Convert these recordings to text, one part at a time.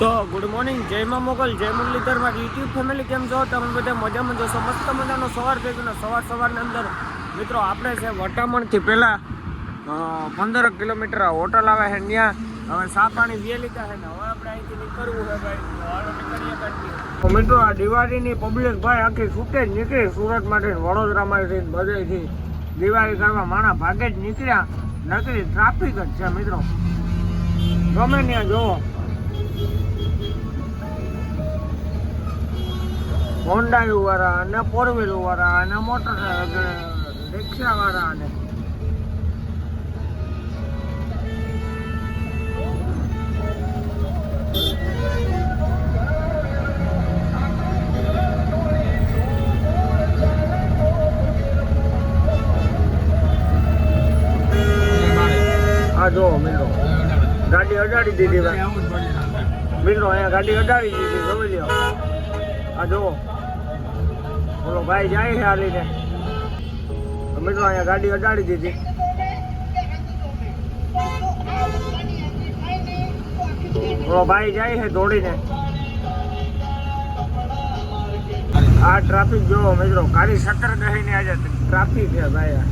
તો good morning, જય માં મોગલ, જય મુરલીધર મારી યુટ્યુબ ફેમિલી. કેમ છો તમે બધા? મજામાં જોશો. મસ્ત મજાનો સવાર થઈ ગયો. સવારની અંદર મિત્રો આપણે છે વટામણથી પહેલાં 15 કિલોમીટર હોટલ આવે છે ત્યાં હવે સા પાણી જે લીધા છે ને હવે આપણે અહીંથી નીકળવું છે ભાઈ. હાલો નીકળીએ કાઢીએ. મિત્રો આ દિવાળીની પબ્લિક ભાઈ આખી છૂટે જ નીકળી સુરત માટે, વડોદરામાંથી, બધેથી દિવાળી કરવા માણા ભાગે જ નીકળ્યા. નકરી ટ્રાફિક જ છે મિત્રો, ગમે ત્યાં જોવો. હોન્ડા વાળા અને ફોર વ્હીલર વાળા અને મોટર રિક્ષા વાળા અને આ જો મિત્રો ગાડી અડાડી દીધી મિત્રો, અહીંયા ગાડી અડાડી દીધી. જોઈ લ્યો આ જુઓ, બોલો ભાઈ જાય છે હાલીને. મિત્રો અહીંયા ગાડી અડાડી દીધી. બોલો ભાઈ જાય છે દોડીને. આ ટ્રાફિક જોવો મિત્રો, કાળી 17 ગઈ ને આજે ટ્રાફિક છે ભાઈ.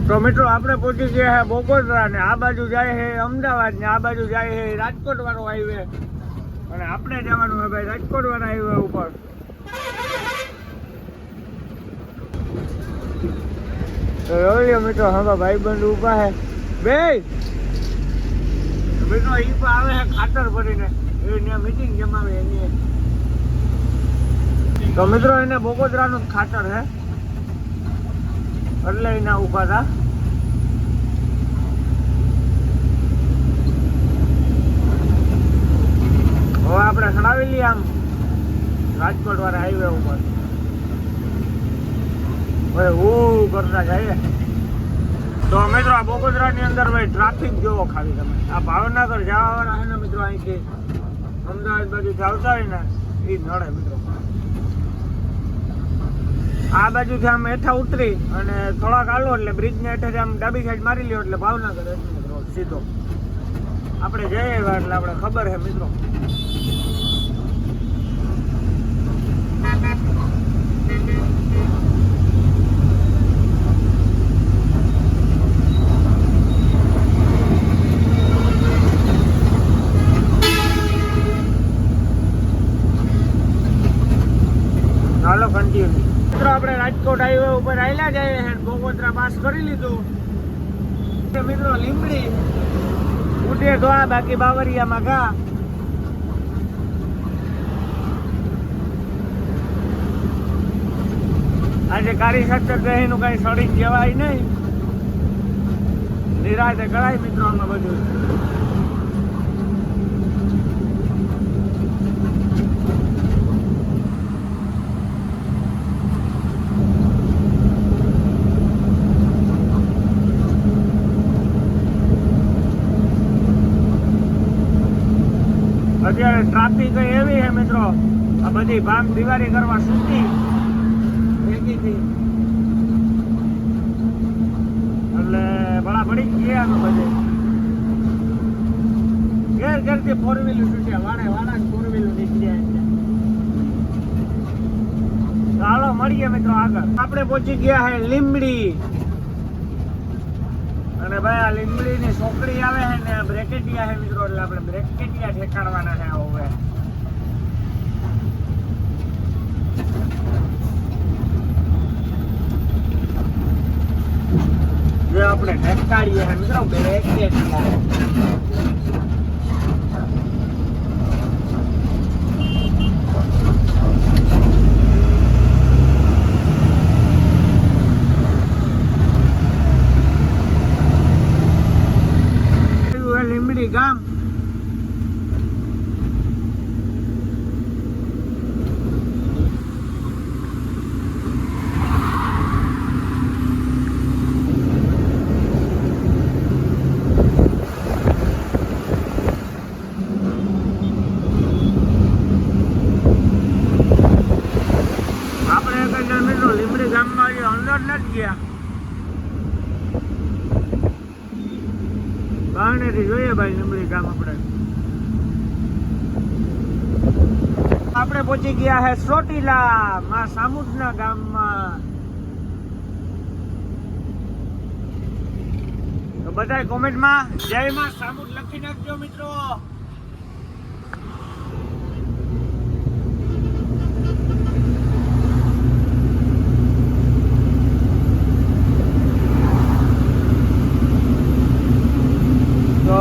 તો મિત્રો આપણે પહોંચી ગયા છે બોગોદરા ને આ બાજુ જાય છે અમદાવાદ ને આ બાજુ જાય છે રાજકોટ વાળો હાઈવે, અને આપણે જવાનું છે ભાઈ રાજકોટ વાળા હાઈવે ઉપર. તો મિત્રો હા ભાઈબંધ ઉભા છે બે મિત્રો, ઈ પણ આવે છે ખાતર ભરીને, એ મીટિંગ જમાવે એની. તો મિત્રો એને બોગોદરાનું જ ખાતર છે એટલે એના ઉભા હતા. હવે આપણે ચડાવી લઈએ આમ રાજકોટ વાળા હાઈવે ઉપર. હવે હું કરતા જઈએ. તો મિત્રો આ બોગોદરાની અંદર ભાઈ ટ્રાફિક જોવો ખાલી તમે. આ ભાવનગર જવા વાળા છે ને મિત્રો, અહીંથી અમદાવાદ બાજુ આવતા હોય ને એ નડે મિત્રો. આ બાજુથી આમ હેઠા ઉતરી અને થોડાક હાલો એટલે બ્રિજને હેઠે આમ ડાબી સાઈડ મારી લ્યો એટલે ભાવનગર રોડ સીધો આપણે જઈએ એટલે આપણે ખબર છે મિત્રો. હાલો કન્ટિન્યુ. આપણે રાજકોટ હાઈવે ઉપર આવેલા જઈએ અને બોગોદરા પાસ કરી લીધું. મિત્રો લીમડી ઉઠે તો આ બાકી બાવરિયામાં ઘા. આજે કાળી 17 નું કઈ સડી જવાય નહીં, નિરાતે કરાય મિત્રો આમાં બધું. અત્યારે ટ્રાફિક એવી છે મિત્રો, આ બધી ભાંગ દિવાળી કરવા છૂટી ભેગી થી એટલે બળા પડી ગયા બધે. ઘેર ઘેરથી ફોર વ્હીલર છૂટ્યા, વાડે વાડા ફોર વ્હીલર નીકળ્યા. ચાલો મળીએ મિત્રો આગળ. આપણે પહોંચી ગયા છે લીમડી, અને ભાઈ આ લીમડી ની ચોકડી આવે છે ને બ્રેકેટિયા છે મિત્રો, એટલે આપણે બ્રેકેટિયા ઠેકાડવાના છે હવે. જે આપણે ઠેકાડીએ છે મિત્રો બ્રેકેટિયા. લીમડી ગામ આગળ નથી ગયા. બારણેથી જોઈએ ભાઈ લીંબડી ગામ. આપણે પહોંચી ગયા હે ચોટીલા માં સામુદના ગામમાં. તો બધાય કોમેન્ટમાં જય માં સામુદ લખી નાખજો મિત્રો. તો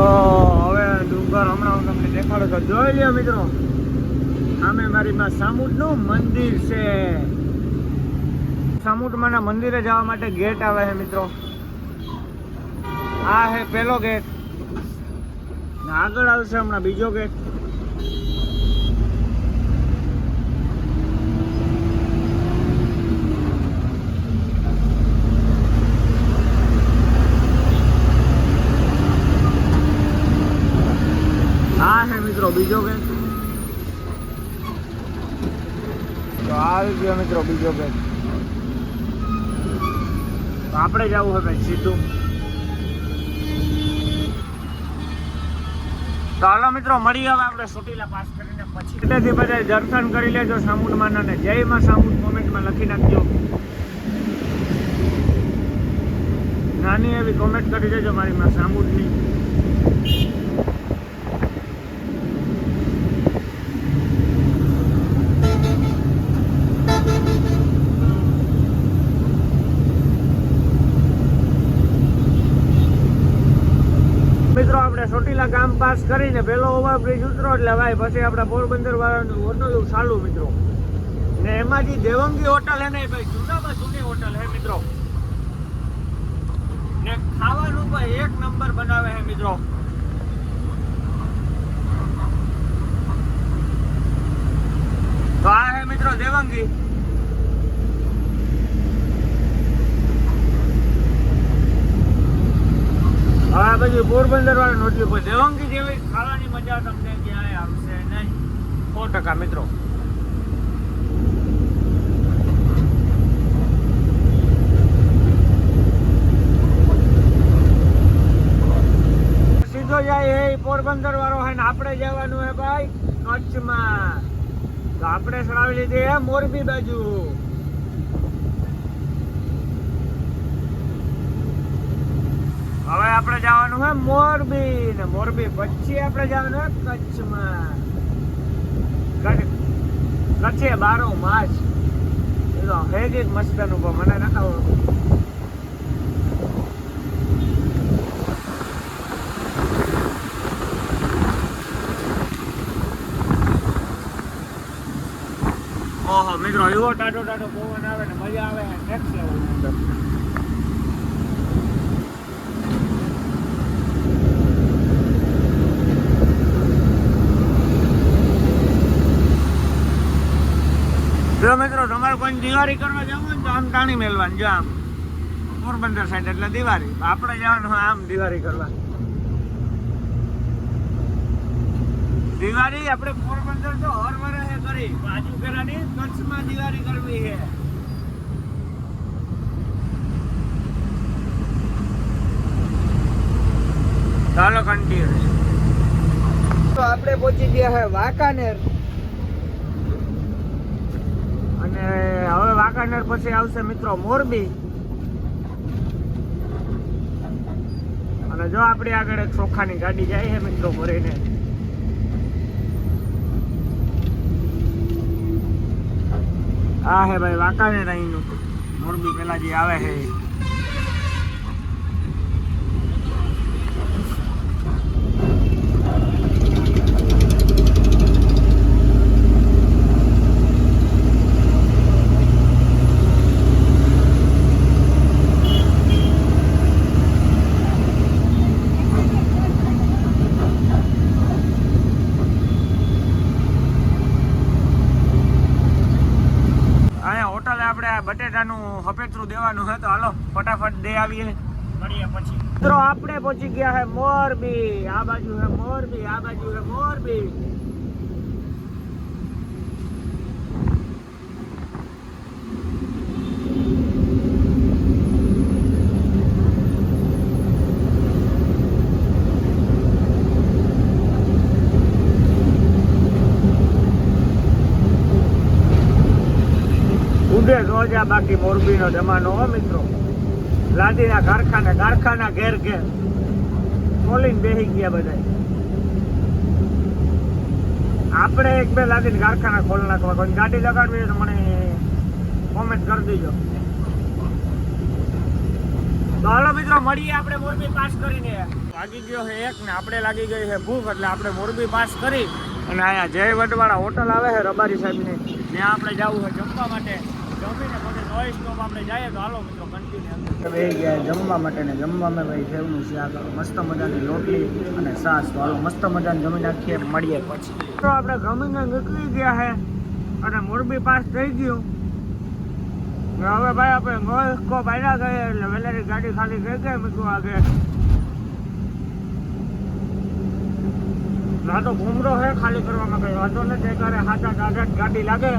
હવે ડુંગર હમણાં હું તમને દેખાડું તો જોઈ લ્યો મિત્રો. સામે મારી માં સામુદનું મંદિર છે. સામુદમાંના મંદિરે જવા માટે ગેટ આવે છે મિત્રો. આ હે પહેલો ગેટ. આગળ આવશે હમણાં બીજો ગેટ. આ હે મિત્રો બીજો ગેટ. તો આવી ગયો મિત્રો બીજો ગેટ. તો આપણે જવું હવે સીધું. તો હાલો મિત્રો મળીએ હવે આપણે ચોટીલા પાસ કરીને પછી. એટલેથી બધા દર્શન કરી લેજો સામુદમાં ને જય માં સામુદ કોમેન્ટમાં લખી નાખજો. નાની એવી કોમેન્ટ કરી દેજો મારી માં સામુદની. મિત્રો આપણે ચોટીલા ગામ પાસ કરીને પેલો ઓવરબ્રિજ ઉતરો એટલે ભાઈ પછી આપણે પોરબંદર વાળાનું હોટલ ચાલુ મિત્રો. ને એમાં જે દેવંગી હોટલ હે ને ભાઈ જૂનામાં જૂની હોટલ હે મિત્રો. ને ખાવાનું ભાઈ એક નંબર બનાવે હે મિત્રો. તો આ હે મિત્રો દેવંગી. હા પછી પોરબંદર વાળા હોટલ પર દેવંગી જેવી ખાવાની મજા તમને ક્યાંય આવશે નહીં 100% મિત્રો. સીધો જાય હે પોરબંદર વાળો હે ને આપણે જવાનું હે ભાઈ કચ્છમાં. તો આપણે ચડાવી લીધી હે મોરબી બાજુ. હવે આપણે જવાનું હે મોરબી ને મોરબી પછી આપણે જવાનું હે કચ્છમાં. કચ્છે 12 માસ એ તો હે જ મસ્ત અનુભવ મને ના આવડતું. ઓહો મિત્રો એવો ટાટો ટાટો પવન આવે ને મજા આવે નેક્સ્ટ લેવલ અંદર. જો મિત્રો તમારે કોઈ દિવાળી કરવા જવું હોય તો આમ ટાણી મેળવાનું. જો આમ પોરબંદર સાઈડ એટલે દિવાળી. આપણે જવાનું આમ દિવાળી કરવા. દિવાળી આપણે પોરબંદર તો હર વર્ષે કરી. બાજુ પેલાની કચ્છમાં દિવાળી કરવી છે. ચાલો કન્ટિન્યુ. તો આપણે પહોંચી ગયા છે વાંકાનેર. અને હવે વાંકાનેર પછી આવશે મિત્રો મોરબી. અને જો આપણી આગળ એક ચોખાની ગાડી જાય છે મિત્રો ભરીને. આ હે ભાઈ વાંકાનેર અહીંનું. મોરબી પેલા જે આવે છે બટેટાનું હપેતરું દેવાનું છે. તો હાલો ફટાફટ દે આવીએ મળીએ પછી. મિત્રો આપણે પહોંચી ગયા હે મોરબી. આ બાજુ હે મોરબી, આ બાજુ હે મોરબી. ઊંધે જોજા બાકી મોરબીનો જમાનો હો મિત્રો. લાદીના કારખાના ઘેર ખોલીને બેસી ગયા બધા. આપણે એક બે લાદીને કારખાના ખોલી નાખવા. કોઈ ગાડી લગાડવી તો મને કોમેન્ટ કરી દેજો. તો હાલો મિત્રો મળીએ આપણે મોરબી પાસ કરીને. લાગી ગયો છે 1 ને આપણે લાગી ગઈ છે ભૂખ, એટલે આપણે મોરબી પાસ કરી અને અહીંયા જય વડવાળા હોટલ આવે છે રબારી સાહેબની, ત્યાં આપણે જવું છે જમવા માટે. જમીને પછી નોઈ સ્ટોપ આપણે જઈએ. તો હાલો મિત્રો કન્ટિન્યુ બે ગયા જમવા માટે. ને જમવામાં ભાઈ સેવનું શાક, મસ્ત મજાની રોટલી અને છાશ. તો હાલો મસ્ત મજાની જમી નાખીએ, મળીએ પછી. તો આપણે જમીને નીકળી ગયા છે અને મોરબી પાસ થઈ ગયું. હવે ભાઈ આપણે નોઈ સ્ટોપ આવ્યા ગયે એટલે વેલેરી ગાડી ખાલી થઈ ગઈ મિત્રો આગળ. ના તો ઘૂમરો છે ખાલી કરવામાં કઈ વાંધો નથી. એકારે 7-8 ગાડી લાગે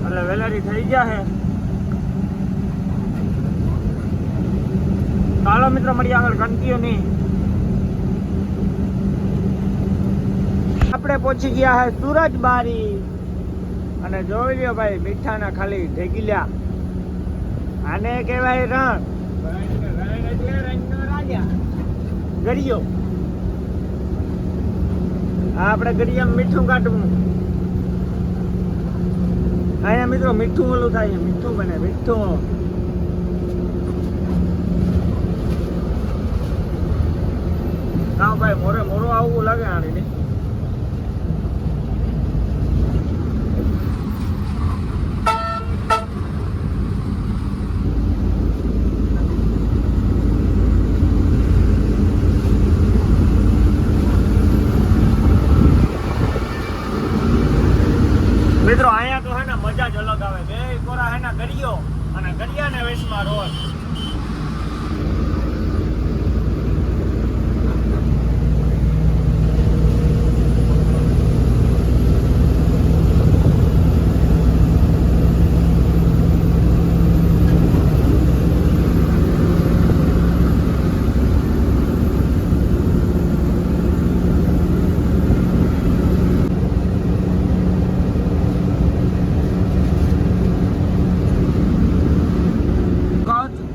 એટલે વેલેરી થઈ ગયા છે. ચાલો મિત્રો મળીએ આગળ કન્ટિન્યુ. આપણે પહોંચી ગયા છે સુરજબારી અને જોઈ લ્યો ભાઈ મીઠાના ખાલી ઢેગીલ્યા. આને કહેવાય રણ એટલે રણનો રાજા ગળિયો. આપણે ગળિયામાં મીઠું કાઢવું. અહીંયા મિત્રો મીઠું ઓલું થાય, મીઠું બને મીઠું. ના ભાઈ મોરો આવવું લાગે આની. મિત્રો અહીંયા તો હે ને મજા જ અલગ આવે. બે કોરા હે ને ગળિયો અને ગળિયાને વેશમાં રોડ.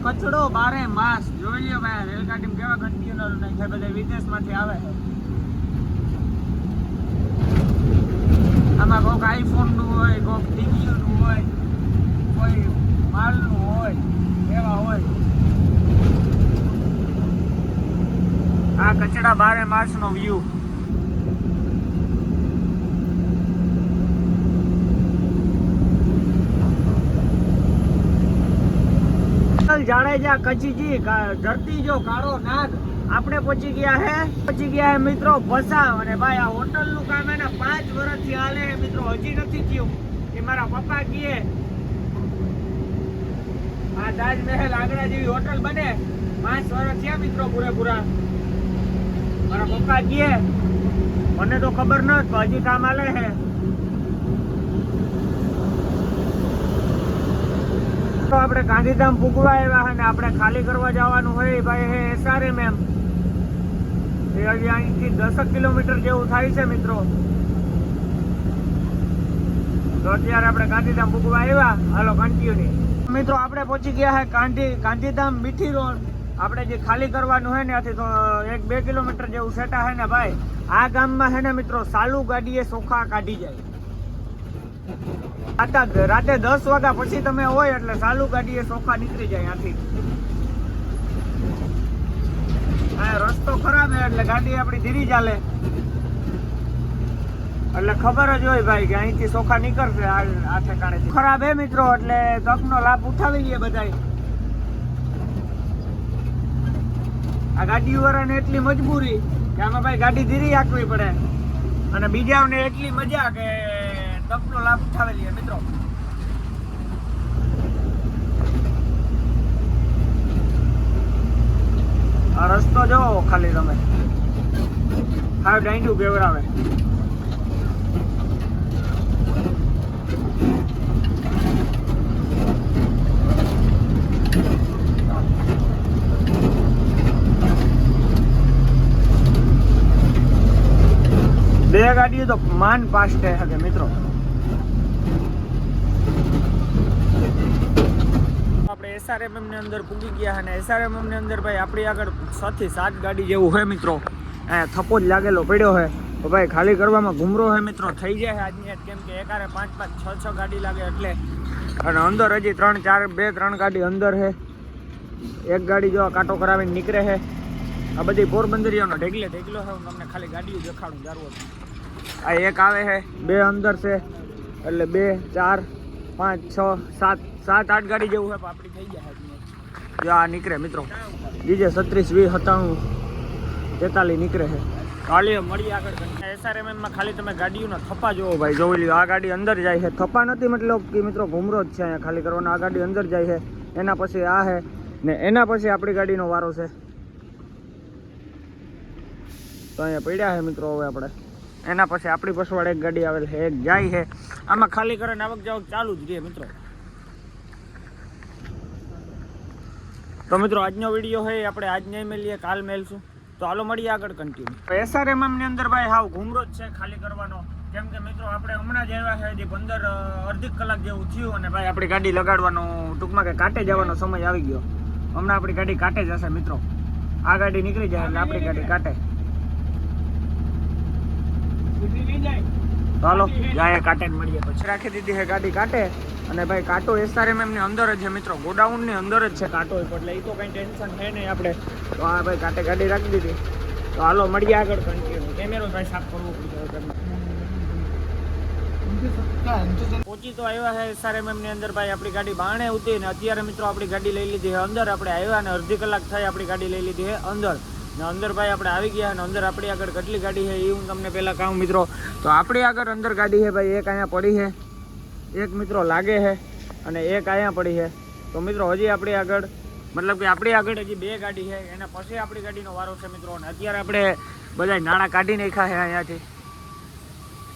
કચડો બારે માસ જોઈ લ્યો ભાઈ. રેલગાડીમાં કેવા કન્ટેનર નાખે, બધા વિદેશમાંથી આવે છે. આમાં કોઈક આઈફોનનું હોય, કોઈક ટીવીનું હોય, કોઈ માલનું હોય, એવા હોય. આ કચડા બારે માસનો વ્યૂ. જાડેજા કચીજી ધરતી જો કાળો નાગ. આપણે પહોંચી ગયા હે મિત્રો ભસાવ. અને ભાઈ આ હોટલ નું કામ એને 5 વર્ષથી હાલે મિત્રો, હજી નથી થયું. એ મારા પપ્પા કહે આ તાજમહેલ આગ્રા જેવી હોટલ બને 5 વર્ષ થયા મિત્રો પૂરેપૂરા. મારા પપ્પા કહે, મને તો ખબર નથી, હજી કામ હાલે છે. આપણે ગાંધીધામ પૂગવા આવ્યા અને આપણે ખાલી કરવા જવાનું હોય ભાઈ હે SRM એમ. એ હજી અહીંથી 10 કિલોમીટર જેવું થાય છે મિત્રો. તો અત્યારે આપણે ગાંધીધામ પૂગવા આવ્યા. હાલો કન્ટિન્યુ. મિત્રો આપણે પહોંચી ગયા છે ગાંધીધામ મીઠી રોડ. આપણે જે ખાલી કરવાનું હોય ને ત્યાંથી તો 1-2 કિલોમીટર જેવું સેટા છે ને ભાઈ. આ ગામમાં છે ને મિત્રો સાલું ગાડીએ સોખા કાઢી જાય. રાતે 10 વાગ્યા પછી તમે હોય એટલે ચાલુ ગાડીએ સોખા નીકળી જાય ત્યાંથી. રસ્તો ખરાબ છે એટલે ગાડી આપણી ધીરી ચાલે, એટલે ખબર જ હોય ભાઈ કે અહીંથી સોખા નીકળશે. આ ઠેકાણેથી ખરાબ હે મિત્રો, એટલે તકનો લાભ ઉઠાવી લઈએ બધાય. આ ગાડી વાળાને એટલી મજબૂરી કે આમાં ભાઈ ગાડી ધીરી રાખવી પડે, અને બીજાને એટલી મજા કે તકનો લાભ ઉઠાવી લઈએ મિત્રો. આ રસ્તો જોવો ખાલી તમે, હા ડાઈન્ડું કેવરાવે. બે ગાડીઓ તો માન પાસ થાય શકે મિત્રો. SRMM ની અંદર પૂગી ગયા અને SRMM ની અંદર ભાઈ આપણી આગળ 6 થી 7 ગાડી જેવું છે મિત્રો. અહીંયા થપ્પો જ લાગેલો પડ્યો છે તો ભાઈ ખાલી કરવામાં ઘૂમરો છે મિત્રો, થઈ જાય આજની કેમ કે એકારે 5 5 6 ગાડી લાગે એટલે. અને અંદર હજી 3 4 2 3 ગાડી અંદર છે. એક ગાડી જો કાંટો કરાવીને નીકળે છે. આ બધી પોરબંદરીઓનો ઢેગલો છે. હું તમને ખાલી ગાડીઓ દેખાડું જારું. આ એક આવે છે, 2 અંદર છે એટલે 2 4 5 6 7 7 8 ગાડી જેવું છે આપણી થઈ જાય. જો આ નીકળે મિત્રો, DJ 36 20 97 43 નીકળે છે. ખાલી મળી આગળ SRMM માં ખાલી તમે ગાડીઓના થપ્પા જોવો ભાઈ. જોઈ લ્યો આ ગાડી અંદર જાય છે, થપ્પા નથી મતલબ કે મિત્રો ઘૂમરો જ છે અહીંયા ખાલી કરવાનો. આ ગાડી અંદર જાય છે, એના પછી આ છે ને એના પછી આપણી ગાડીનો વારો છે. તો અહીંયા પડ્યા છે મિત્રો. હવે આપણે એના પછી આપણી પછવાડ એક ગાડી આવેલ છે, એક જાય છે. આમાં ખાલી કરીને આવક જાવક ચાલુ જ રહે મિત્રો. તો મિત્રો આજનો વિડીયો છે આપણે આજ નહીં મેલીએ, કાલ મેલશું. તો હાલો મળીએ આગળ કન્ટિન્યુ. SRMM ની અંદર ભાઈ હાવ ઘૂમરો જ છે ખાલી કરવાનો. કેમ કે મિત્રો આપણે હમણાં જ આવ્યા છે, હજી 15 અડધી કલાક જેવું થયું અને ભાઈ આપણી ગાડી લગાડવાનો ટૂંકમાં કે કાંટે જવાનો સમય આવી ગયો. હમણાં આપણી ગાડી કાંટે જશે મિત્રો. આ ગાડી નીકળી જાય એટલે આપણી ગાડી કાંટે. ચાલો જાય કાંટે જ મળીએ. પછી રાખી દીધી છે ગાડી કાંટે. અને ભાઈ કાંટો SRMM ની અંદર જ છે મિત્રો, ગોડાઉન ની અંદર જ છે કાંટો, એટલે એ તો કઈ ટેન્શન છે નહીં આપણે. તો આ ભાઈ કાંટે ગાડી રાખી દીધી. તો હાલો મળીએ આગળ કન્ટિન્યુ. કેમેરો ભાઈ સાફ કરવો પડશે. પહોંચી તો આવ્યા છે SRMM ની અંદર ભાઈ. આપણી ગાડી બાણે ઉતરી ને અત્યારે મિત્રો આપણી ગાડી લઈ લીધી છે અંદર. આપણે આવ્યા અને અડધી કલાક થઈ આપણી ગાડી લઈ લીધી છે અંદર. ને અંદર ભાઈ આપણે આવી ગયા અને અંદર આપણી આગળ કેટલી ગાડી છે એ હું તમને પહેલાં કહું મિત્રો. તો આપણી આગળ અંદર ગાડી છે ભાઈ, એક અહીંયા પડી છે, એક મિત્રો લાગે છે અને એક અહીંયા પડી છે. તો મિત્રો હજી આપણી આગળ મતલબ કે આપણી આગળ હજી 2 ગાડી છે, એના પછી આપણી ગાડીનો વારો છે મિત્રો. અને અત્યારે આપણે બધા નાણાં કાઢી નાખ્યા છે અહીંયાથી.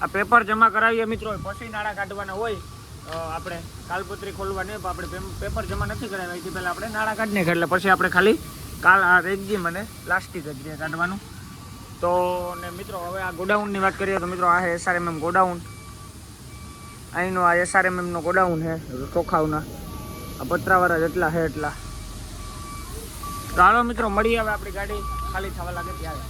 આ પેપર જમા કરાવીએ મિત્રો, પછી નાણાં કાઢવાના હોય. આપણે કાલપત્રી ખોલવાની આપણે પેપર જમા નથી કરાવ્યા, એથી પહેલાં આપણે નાણાં કાઢી નાખ્યા એટલે પછી આપણે ખાલી કાલ આ રેગજી મને પ્લાસ્ટિક જ રહે કાઢવાનું. તો ને મિત્રો હવે આ ગોડાઉનની વાત કરીએ તો મિત્રો આ છે SRMM ગોડાઉન. અહીંનો આ SRMM નો ગોડાઉન છે ચોખાવના. આ પતરાવાળા જેટલા છે એટલા. તો હાલો મિત્રો મળીએ હવે આપણી ગાડી ખાલી થવા લાગે ત્યારે.